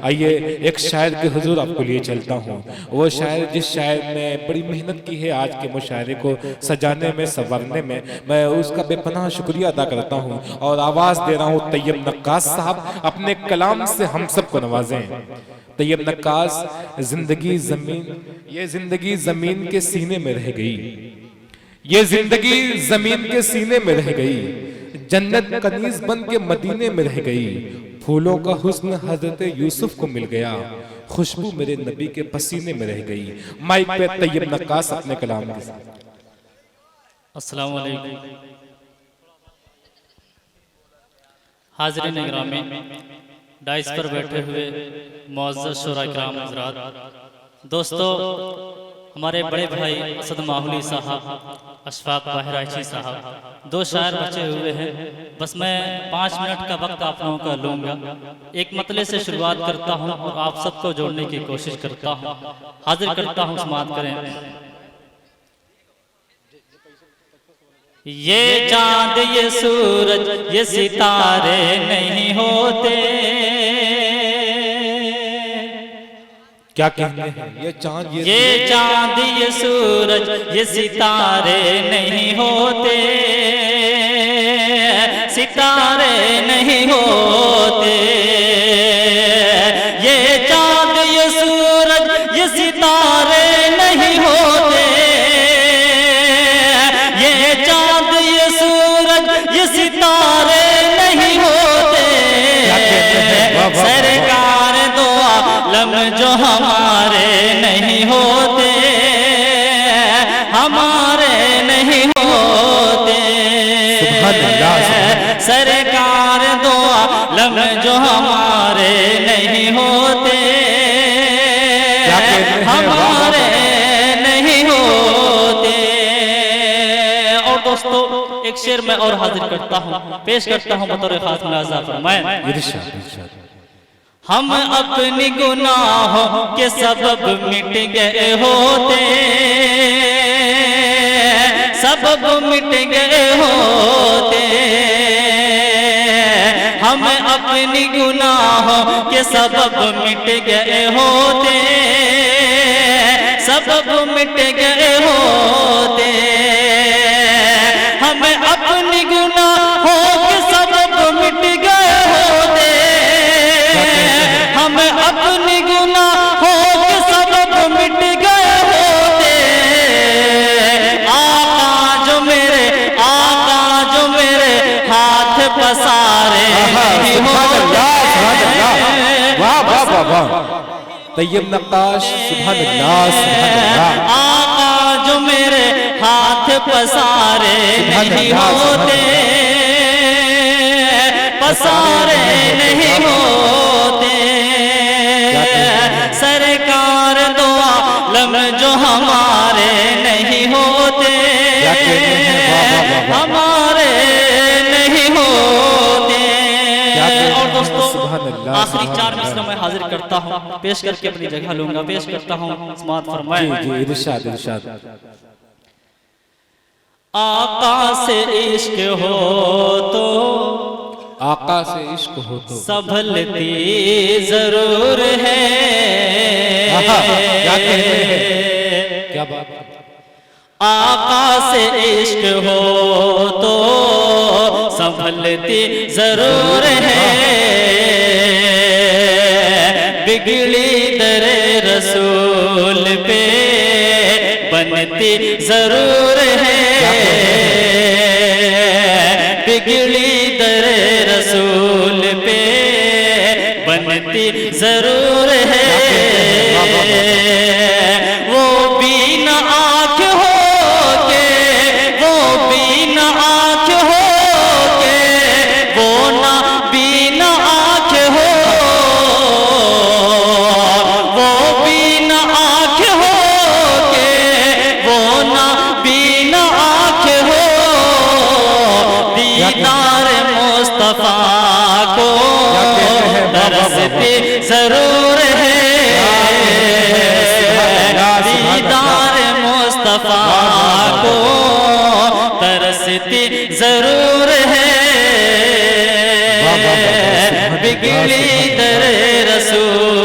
आइए एक शायर के हुजूर आपको लिए चलता हूँ। वो शायर जिस शायर ने बड़ी मेहनत की है आज के मुशायरे को सजाने में, संवारने में, मैं उसका बेपनाह शुक्रिया अदा करता हूँ और आवाज दे रहा हूँ तैयब नक्कास साहब, अपने कलाम से हम सबको नवाजें। तैयब नक्कास, जिंदगी जमीन, ये जिंदगी जमीन के सीने में रह गई, ये जिंदगी जमीन के सीने में रह गई, जन्नत कनीज बन के मदीने में रह गई, फूलों का हुस्न हजरत यूसुफ को मिल गया, खुशबू मेरे नबी के पसीने में रह गई। माइक पे तैयब नक्कास अपने कलाम के साथ। अस्सलाम वालेकुम हाज़रीन गिरामी, डाइस पर बैठे हुए मुअज़्ज़ज़ शोरा किराम हज़रात, दोस्तों, हमारे बड़े भाई असद माहुली साहब, अशफाक बाहराइची साहब, दो शायर बचे हुए हैं। बस मैं 5 मिनट का वक्त आप लोगों का लूँगा। एक मतले से शुरुआत करता हूँ और आप सबको जोड़ने की कोशिश करता हूँ, हाजिर करता हूँ, समाअत करें। ये चांद, ये सूरज, ये सितारे नहीं होते, क्या कहते हैं, ये चांद, ये चांद, ये सूरज, ये सितारे नहीं होते, सितारे नहीं होते। ये चांद, ये सूरज, ये सितारे नहीं होते, ये चांद, ये सूरज, ये सितारे नहीं होते। सरकार दो आलम जो हमारे नहीं होते, हमारे नहीं होते। सरकार दो आलम जो हमारे नहीं होते, हमारे नहीं होते। और दोस्तों, एक शेर मैं और हाजिर करता हूँ, पेश करता हूँ बतौर खास मुलाज़ा फरमाएं। हम अपनी गुनाहों के सबब मिट गए होते, सबब मिट गए होते। हम अपनी गुनाहों के सबब मिट गए होते, सबब मिट गए होते। हम अपनी गुनाहों के सबब मिट गए होते, हम अपनी गुनाहों के सबब मिट गए होते। आका जो मेरे, आका जो मेरे हाथ पसारे नहीं होते। वाह वाह वाह वाह, तैयब नक्काश, सुभान अल्लाह, सुभान अल्लाह। आका जो मेरे हाथ पसारे नहीं होते, पसारे नहीं होते। सरकार दो आलम जो हमारे नहीं होते, हमारे नहीं होते। और दोस्तों, आखिरी 4 मिसरा मैं हाजिर करता हूँ, पेश करके अपनी जगह लूंगा। पेश करता हूँ, समाअत फरमाएं। जी इरशाद इरशाद। आका से इश्क हो तो, आका से इश्क हो तो संभलती जरूर है। क्या कहते हैं, क्या बात। आका से इश्क हो तो संभलती जरूर है, बिगड़ी दरे रसूल पे बनती जरूर है, बिगड़ी दरे रसूल पे बनती जरूर है। वो भी न आँख हो के, वो भी न आँख हो के, वो ना भी न आँख हो, वो भी न आँख हो के, वो ना भी न आँख हो। दीदार मुस्तफा को तरसती जरूर है, दीदार मुस्तफा को तरसती जरूर है, बिगड़ी दर रसूल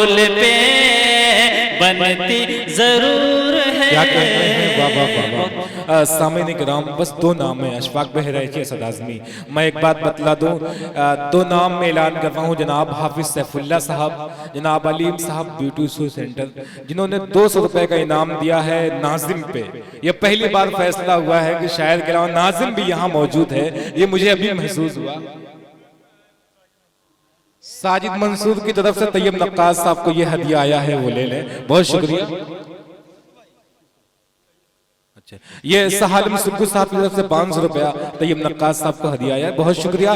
क्या कहते हैं, वाह वाह वाह वाह। सामईन इकराम, बस 2 नाम है, अशफाक बहराइची, असद आज़मी। मैं एक बात बतला दूं, 2 नाम में ऐलान कर रहा हूं, जनाब हाफिज सैफुल्लाह साहब, जनाब अलीम साहब ब्यूटी सेंटर, जिन्होंने 200 रुपए का इनाम दिया है नाजिम पे। यह पहली बार फैसला हुआ है कि शायर के अलावा नाजिम भी यहाँ मौजूद है, ये मुझे अभी महसूस हुआ। साजिद मंसूर की तरफ से तैयब नक्कास साहब को यह हदिया आया है, वो ले लें, बहुत शुक्रिया। अच्छा, ये सहालम सुक्कू साहब की तरफ से 500 रुपया तैयब नक्कास साहब को हदिया आया है, बहुत शुक्रिया।